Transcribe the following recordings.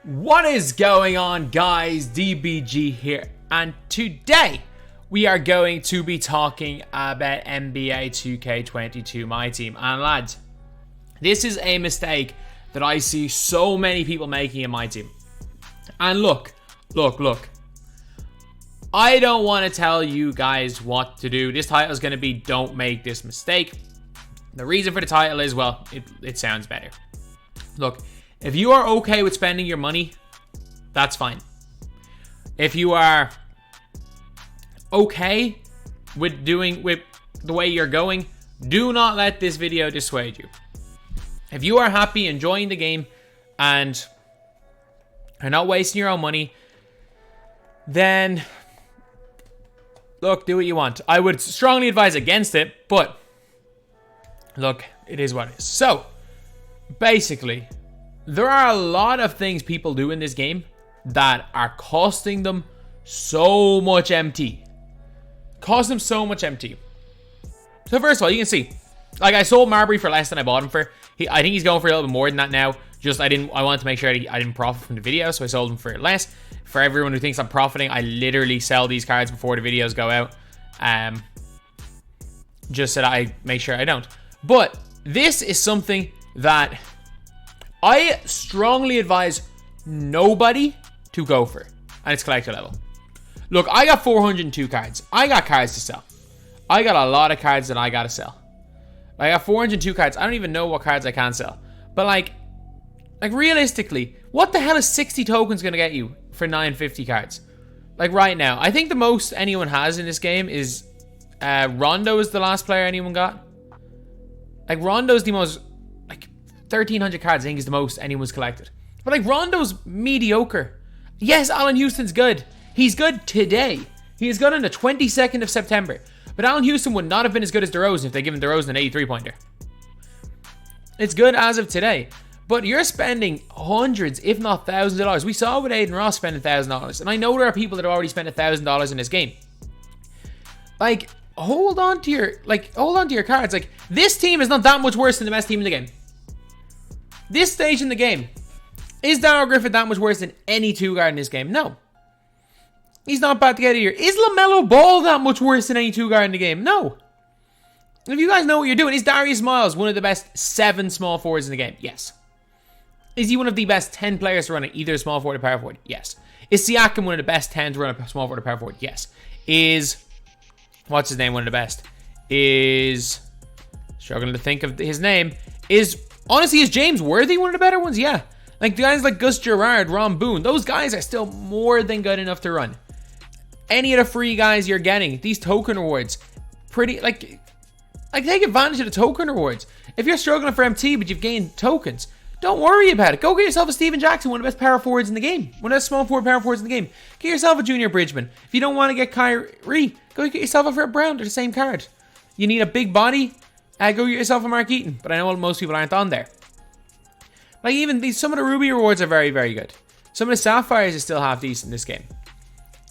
What is going on, guys? DBG here, and today we are going to be talking about NBA 2K22 MyTEAM. And lads, this is a mistake that I see so many people making in MyTEAM. And look. I don't want to tell you guys what to do. This title is going to be "Don't Make This Mistake." The reason for the title is, well, it sounds better. Look, if you are okay with spending your money, that's fine. If you are okay with the way you're going, do not let this video dissuade you. If you are happy enjoying the game and are not wasting your own money, then look, do what you want. I would strongly advise against it, but look, it is what it is. So, basically, there are a lot of things people do in this game that are costing them so much MT. Cost them so much MT. So first of all, you can see, like, I sold Marbury for less than I bought him for. I think he's going for a little bit more than that now. Just I wanted to make sure I didn't profit from the video, so I sold him for less. For everyone who thinks I'm profiting, I literally sell these cards before the videos go out. Just so that I make sure I don't. But this is something that I strongly advise nobody to go for, and it's collector level. Look, I got 402 cards. I got cards to sell. I got a lot of cards that I gotta sell. I got 402 cards. I don't even know what cards I can sell. But like realistically, what the hell is 60 tokens gonna get you for 950 cards? Like right now, I think the most anyone has in this game is Rondo is the last player anyone got. Like Rondo's the most, like 1,300 cards I think is the most anyone's collected. But like Rondo's mediocre. Yes, Allen Houston's good. He's good today. He is good on the 22nd of September. But Allen Houston would not have been as good as DeRozan if they given DeRozan an 83-pointer. It's good as of today. But you're spending hundreds, if not thousands of dollars. We saw with Aiden Ross spending $1,000. And I know there are people that have already spent $1,000 in this game. Like, hold on to your cards. Like, this team is not that much worse than the best team in the game. This stage in the game, is Darryl Griffith that much worse than any two-guard in this game? No. He's not bad to get here. Is LaMelo Ball that much worse than any two-guard in the game? No. If you guys know what you're doing, is Darius Miles one of the best 7 small forwards in the game? Yes. Is he one of the best 10 players to run at either small forward or power forward? Yes. Is Siakam one of the best 10 to run a small forward or power forward? Yes. Is, what's his name, one of the best? Is, struggling to think of his name. Honestly, is James Worthy one of the better ones? Yeah. Like, guys like Gus Gerard, Ron Boone, those guys are still more than good enough to run. Any of the free guys you're getting, these token rewards, pretty, like take advantage of the token rewards. If you're struggling for MT, but you've gained tokens, don't worry about it. Go get yourself a Steven Jackson, one of the best power forwards in the game. One of the small forward power forwards in the game. Get yourself a Junior Bridgman. If you don't want to get Kyrie, go get yourself a Fred Brown. They're the same card. You need a big body, go get yourself a Mark Eaton. But I know most people aren't on there. Like, even some of the Ruby rewards are very, very good. Some of the Sapphires are still half decent in this game.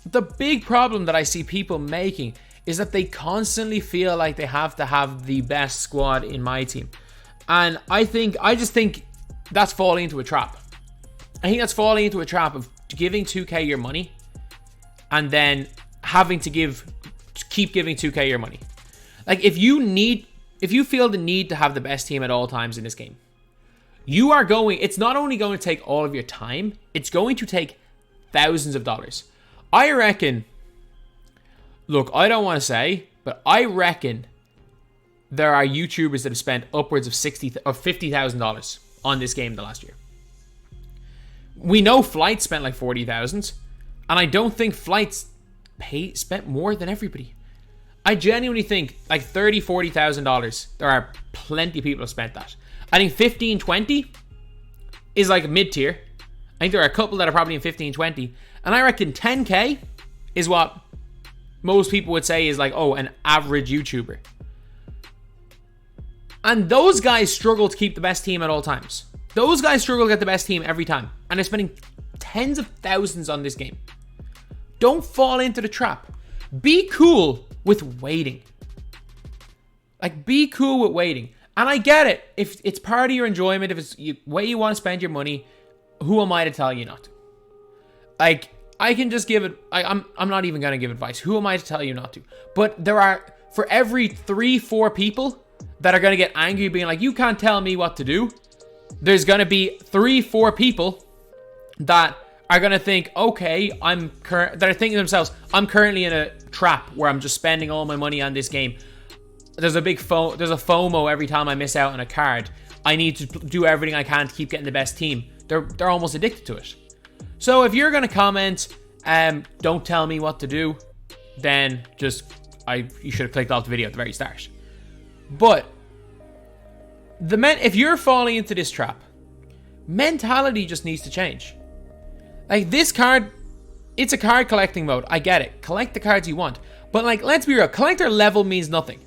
The big problem that I see people making is that they constantly feel like they have to have the best squad in MyTEAM. And I just think that's falling into a trap. I think that's falling into a trap of giving 2K your money and then having to keep giving 2K your money. Like, if you feel the need to have the best team at all times in this game, it's not only going to take all of your time, it's going to take thousands of dollars. I reckon, look, I don't want to say, but I reckon there are YouTubers that have spent upwards of $50,000 on this game the last year. We know Flight spent like $40,000, and I don't think Flight's spent more than everybody. I genuinely think like $30,000, $40,000. There are plenty of people who have spent that. I think 15, 20 is like mid-tier. I think there are a couple that are probably in 15, 20. And I reckon 10K is what most people would say is like, oh, an average YouTuber. And those guys struggle to keep the best team at all times. Those guys struggle to get the best team every time. And they're spending tens of thousands on this game. Don't fall into the trap. Be cool with waiting. Like, be cool with waiting. And I get it. If it's part of your enjoyment, if it's the way you want to spend your money, who am I to tell you not to? Like, I can just give it, I'm not even going to give advice. Who am I to tell you not to? But there are, for every 3-4 people that are going to get angry being like, you can't tell me what to do, there's going to be 3-4 people that are going to think, okay, that are thinking to themselves, I'm currently in a trap where I'm just spending all my money on this game. There's a FOMO every time I miss out on a card. I need to do everything I can to keep getting the best team. They're almost addicted to it. So if you're going to comment, don't tell me what to do, then you should have clicked off the video at the very start. But if you're falling into this trap, mentality just needs to change. Like, this card, it's a card collecting mode. I get it. Collect the cards you want. But, like, let's be real. Collector level means nothing.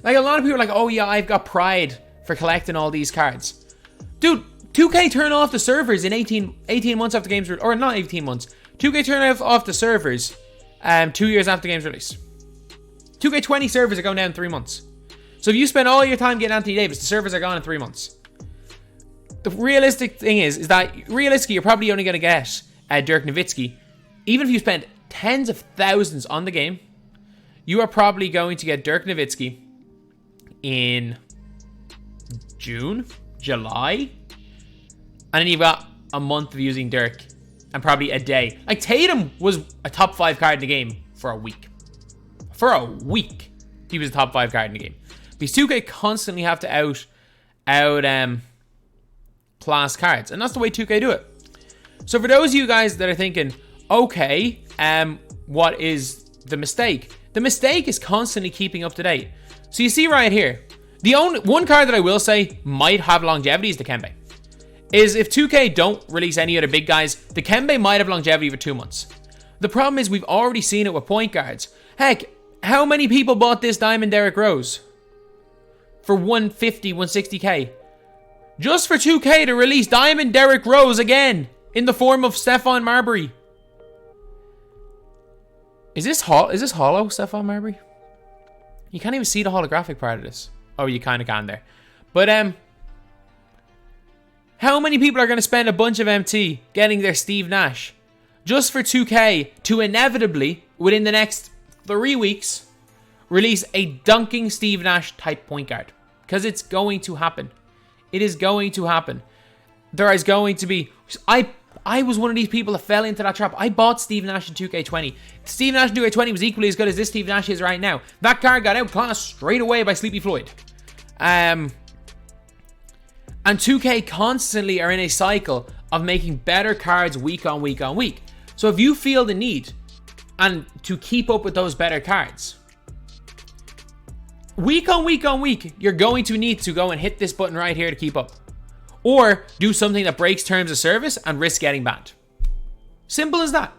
Like, a lot of people are like, oh yeah, I've got pride for collecting all these cards. Dude, 2K turn off the servers in 18 months after games, or not 18 months. 2K turn off the servers 2 years after the game's release. 2K20 servers are going down in 3 months. So if you spend all your time getting Anthony Davis, the servers are gone in 3 months. The realistic thing is that realistically, you're probably only going to get Dirk Nowitzki. Even if you spend tens of thousands on the game, you are probably going to get Dirk Nowitzki in June, July, and then you've got a month of using Dirk and probably a day. Like, Tatum was a top 5 card in the game for a week. For a week, he was a top 5 card in the game. Because 2K constantly have to out class cards, and that's the way 2K do it. So for those of you guys that are thinking, okay, what is the mistake? The mistake is constantly keeping up to date. So you see right here, the only one card that I will say might have longevity is the Kembe. Is if 2K don't release any other big guys, the Kembe might have longevity for 2 months. The problem is we've already seen it with point guards. Heck, how many people bought this Diamond Derrick Rose for 150, 160k? Just for 2K to release Diamond Derrick Rose again in the form of Stephon Marbury. Is this hollow, Stephon Marbury? You can't even see the holographic part of this. Oh, you kind of can there. But, how many people are going to spend a bunch of MT getting their Steve Nash just for 2K to inevitably, within the next 3 weeks, release a dunking Steve Nash type point guard? Because it's going to happen. It is going to happen. There is going to be... I was one of these people that fell into that trap. I bought Steve Nash in 2K20. Steve Nash in 2K20 was equally as good as this Steve Nash is right now. That card got outclassed straight away by Sleepy Floyd. And 2K constantly are in a cycle of making better cards week on week on week. So if you feel the need and to keep up with those better cards, week on week on week, you're going to need to go and hit this button right here to keep up. Or do something that breaks terms of service and risk getting banned. Simple as that.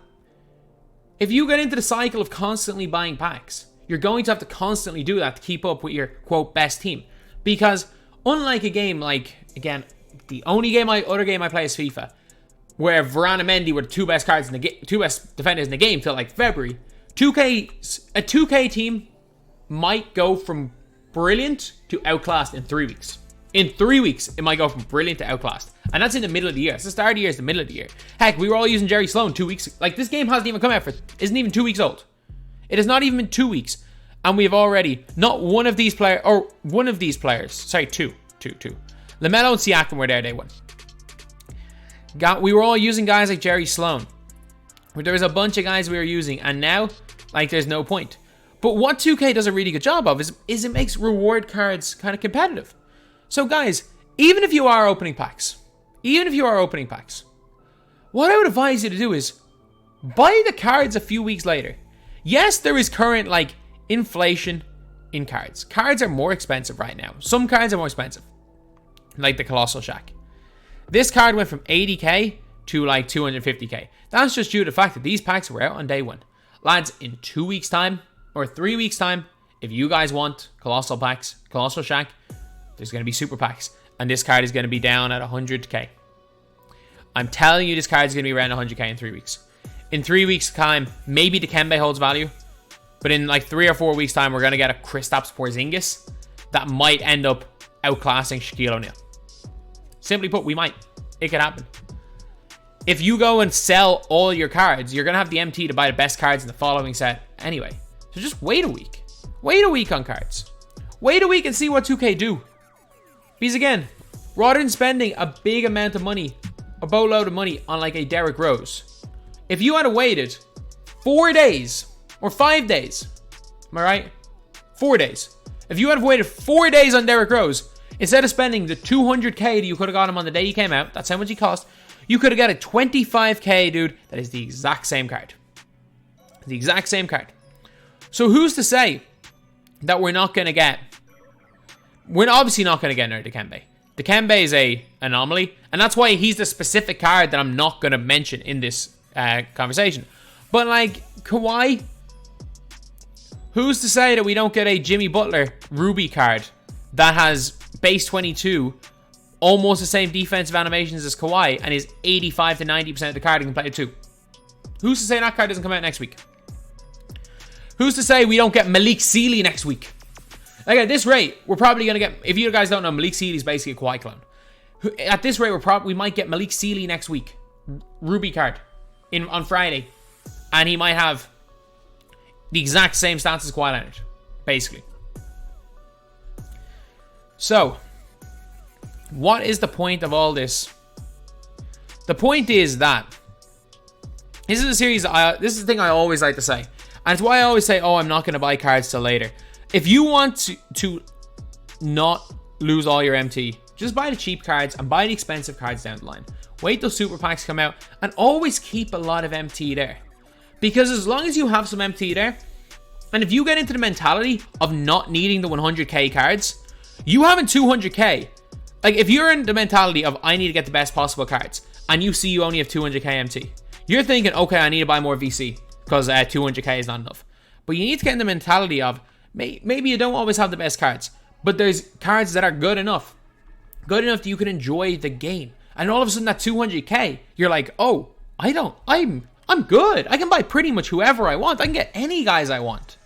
If you get into the cycle of constantly buying packs, you're going to have to constantly do that to keep up with your, quote, best team. Because unlike a game like, again, the only other game I play is FIFA, where Varane and Mendy were the two best cards in the game, two best defenders in the game till like February. A 2K team might go from brilliant to outclassed in 3 weeks. In 3 weeks, it might go from brilliant to outclassed. And that's in the middle of the year. It's the start of the year, it's the middle of the year. Heck, we were all using Jerry Sloan 2 weeks. Like, this game hasn't even come out isn't even 2 weeks old. It has not even been 2 weeks. And we have already, not one of these players, sorry, two. LaMelo and Siakam were there day one. We were all using guys like Jerry Sloan. There was a bunch of guys we were using, and now, like, there's no point. But what 2K does a really good job of is it makes reward cards kind of competitive. So guys, even if you are opening packs, what I would advise you to do is buy the cards a few weeks later. Yes, there is current, like, inflation in cards. Cards are more expensive right now. Some cards are more expensive, like the Colossal Shack. This card went from 80k to like 250k. That's just due to the fact that these packs were out on day one. Lads, in 2 weeks time or 3 weeks time, if you guys want Colossal packs, Colossal Shack, there's going to be super packs. And this card is going to be down at 100k. I'm telling you, this card is going to be around 100k in 3 weeks. In 3 weeks time, maybe the Kembe holds value. But in like 3 or 4 weeks time, we're going to get a Kristaps Porzingis that might end up outclassing Shaquille O'Neal. Simply put, we might. It could happen. if you go and sell all your cards, you're going to have the MT to buy the best cards in the following set anyway. So just wait a week. Wait a week on cards. Wait a week and see what 2K do. Because again, rather than spending a big amount of money, a boatload of money on like a Derrick Rose, if you had waited 4 days or 5 days, am I right? 4 days. If you had waited 4 days on Derrick Rose, instead of spending the 200k that you could have got him on the day he came out, that's how much he cost, you could have got a 25k, dude, that is the exact same card. The exact same card. So who's to say that we're not going to get... We're obviously not going to get another Dikembe. Dikembe is a anomaly, and that's why he's the specific card that I'm not going to mention in this conversation. But like, Kawhi, who's to say that we don't get a Jimmy Butler Ruby card that has base 22, almost the same defensive animations as Kawhi, and is 85 to 90% of the card and can play it too? Who's to say that card doesn't come out next week? Who's to say we don't get Malik Sealy next week? Like, at this rate, we're probably going to get... If you guys don't know, Malik Sealy is basically a Kawhi clone. At this rate, we might get Malik Sealy next week. Ruby card. On Friday. And he might have the exact same stats as Kawhi Leonard. Basically. So, what is the point of all this? The point is that... This is a series... This is the thing I always like to say. And it's why I always say, oh, I'm not going to buy cards till later. If you want to not lose all your MT, just buy the cheap cards and buy the expensive cards down the line. Wait till super packs come out and always keep a lot of MT there. Because as long as you have some MT there, and if you get into the mentality of not needing the 100k cards, you having 200k, like if you're in the mentality of I need to get the best possible cards, and you see you only have 200k MT, you're thinking, okay, I need to buy more VC because 200k is not enough. But you need to get in the mentality of, maybe you don't always have the best cards, but there's cards that are good enough that you can enjoy the game. And all of a sudden, that 200k, you're like, oh, I'm good. I can buy pretty much whoever I want. I can get any guys I want.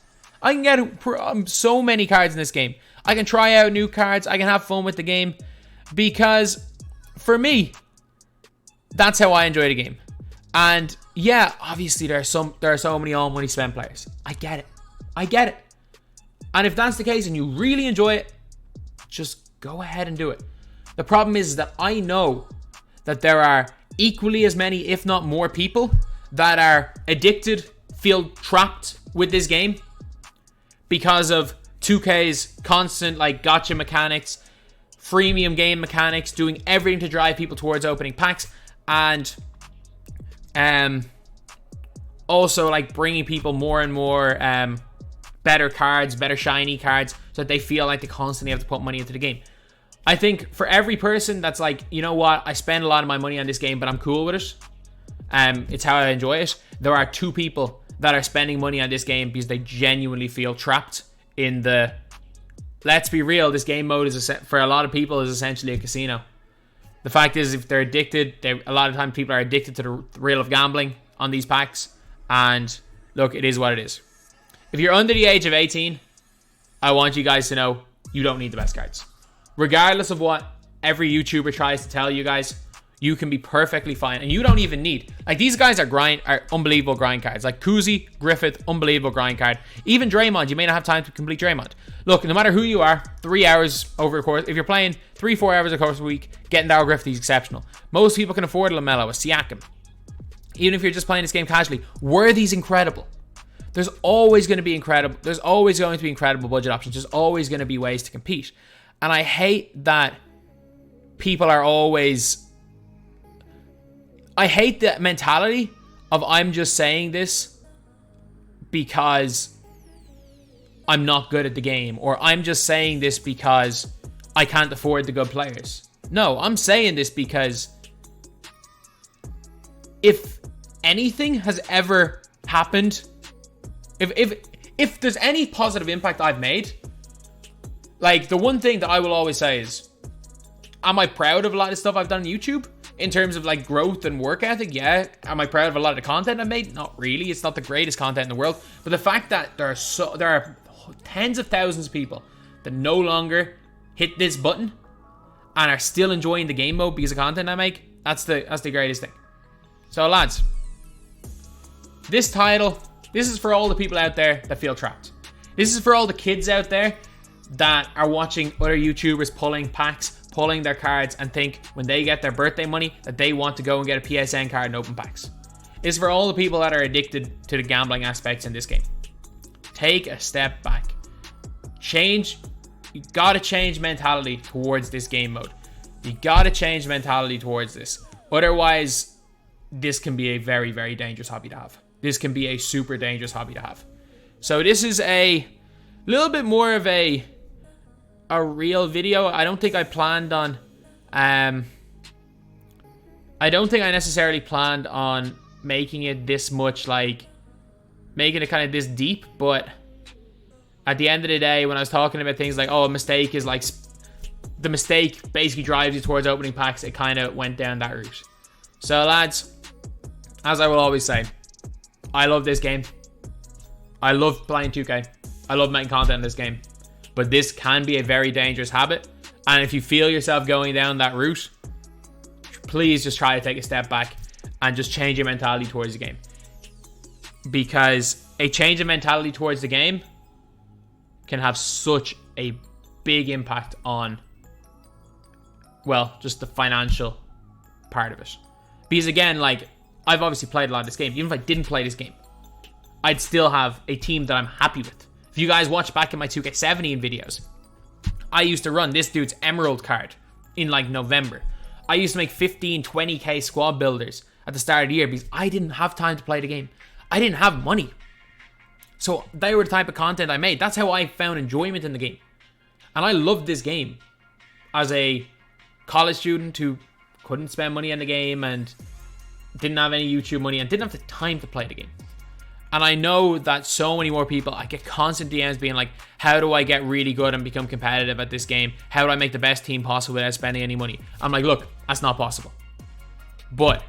I can get so many cards in this game. I can try out new cards. I can have fun with the game, because for me, that's how I enjoy the game. And yeah, obviously there are so many all money spend players. I get it. And if that's the case and you really enjoy it, just go ahead and do it. The problem is that I know that there are equally as many, if not more people that are addicted, feel trapped with this game because of 2K's constant like gotcha mechanics, freemium game mechanics, doing everything to drive people towards opening packs, and also like bringing people more and more better cards, better shiny cards, so that they feel like they constantly have to put money into the game. I think for every person that's like, you know what, I spend a lot of my money on this game, but I'm cool with it, it's how I enjoy it, there are 2 people that are spending money on this game because they genuinely feel trapped in the... Let's be real, this game mode is for a lot of people is essentially a casino. The fact is, if they're addicted, a lot of times people are addicted to the thrill of gambling on these packs, and look, it is what it is. If you're under the age of 18, I want you guys to know you don't need the best cards. Regardless of what every YouTuber tries to tell you guys, you can be perfectly fine. And you don't even need... Like, these guys are unbelievable grind cards. Like, Kuzi, Griffith, unbelievable grind card. Even Draymond, you may not have time to complete Draymond. Look, no matter who you are, 3 hours over the course... If you're playing 3-4 hours over the course of a week, getting Dow Griffith is exceptional. Most people can afford a LaMelo, a Siakam. Even if you're just playing this game casually, Worthy's incredible. There's always going to be incredible... There's always going to be incredible budget options. There's always going to be ways to compete. And I hate that people are always... I hate the mentality of I'm just saying this because I'm not good at the game, or I'm just saying this because I can't afford the good players. No, I'm saying this because if anything has ever happened, if there's any positive impact I've made, like, the one thing that I will always say is, am I proud of a lot of stuff I've done on YouTube? In terms of like growth and work ethic, yeah. Am I proud of a lot of the content I made? Not really. It's not the greatest content in the world. But the fact that there are tens of thousands of people that no longer hit this button and are still enjoying the game mode because of content I make, that's the greatest thing. So lads, this title, this is for all the people out there that feel trapped. This is for all the kids out there that are watching other YouTubers pulling packs, pulling their cards, and think when they get their birthday money that they want to go and get a PSN card and open packs. It's for all the people that are addicted to the gambling aspects in this game. Take a step back. Change. You gotta change mentality towards this game mode. You gotta change mentality towards this. Otherwise, this can be a very, very dangerous hobby to have. This can be a super dangerous hobby to have. So this is a little bit more of a real video. I don't think I planned on... I don't think I necessarily planned on making it this much, like... making it kind of this deep, but... at the end of the day, when I was talking about things like, oh, a mistake is like... the mistake basically drives you towards opening packs, it kind of went down that route. So lads, as I will always say, I love this game. I love playing 2K. I love making content in this game. But this can be a very dangerous habit. And if you feel yourself going down that route, please just try to take a step back and just change your mentality towards the game. Because a change of mentality towards the game can have such a big impact on, well, just the financial part of it. Because again, like, I've obviously played a lot of this game. Even if I didn't play this game, I'd still have a team that I'm happy with. If you guys watch back in my 2K17 videos, I used to run this dude's Emerald card in like November. I used to make 15, 20k squad builders at the start of the year because I didn't have time to play the game. I didn't have money. So they were the type of content I made. That's how I found enjoyment in the game. And I loved this game as a college student who couldn't spend money on the game and didn't have any YouTube money and didn't have the time to play the game. And I know that so many more people, I get constant DMs being like, how do I get really good and become competitive at this game? How do I make the best team possible without spending any money? I'm like, look, that's not possible. But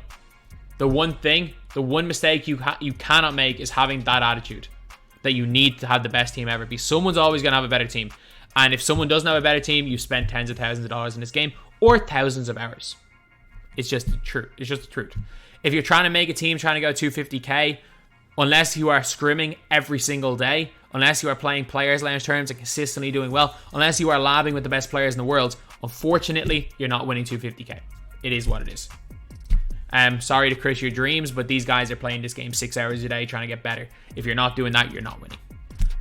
the one thing, the one mistake you cannot make is having that attitude that you need to have the best team ever. Because someone's always going to have a better team. And if someone doesn't have a better team, you've spent tens of thousands of dollars in this game or thousands of hours. It's just the truth. It's just the truth. If you're trying to make a team trying to go 250k, unless you are scrimming every single day, unless you are playing players lounge terms and consistently doing well, unless you are labbing with the best players in the world, unfortunately, you're not winning 250k. It is what it is. Sorry to crush your dreams, but these guys are playing this game 6 hours a day trying to get better. If you're not doing that, you're not winning.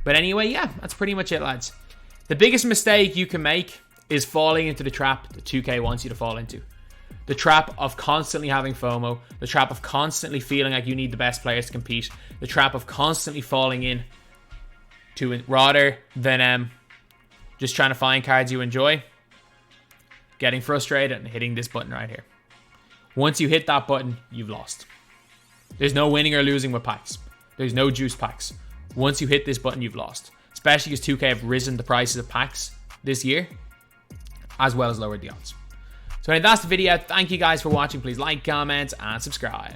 But anyway, yeah, that's pretty much it, lads. The biggest mistake you can make is falling into the trap that 2K wants you to fall into. The trap of constantly having FOMO, the trap of constantly feeling like you need the best players to compete, the trap of constantly falling in to it rather than just trying to find cards you enjoy, getting frustrated and hitting this button right here. Once you hit that button, you've lost. There's no winning or losing with packs. There's no juice packs. Once you hit this button, you've lost. Especially because 2K have risen the prices of packs this year, as well as lowered the odds. So anyway, that's the video. Thank you guys for watching. Please like, comment, and subscribe.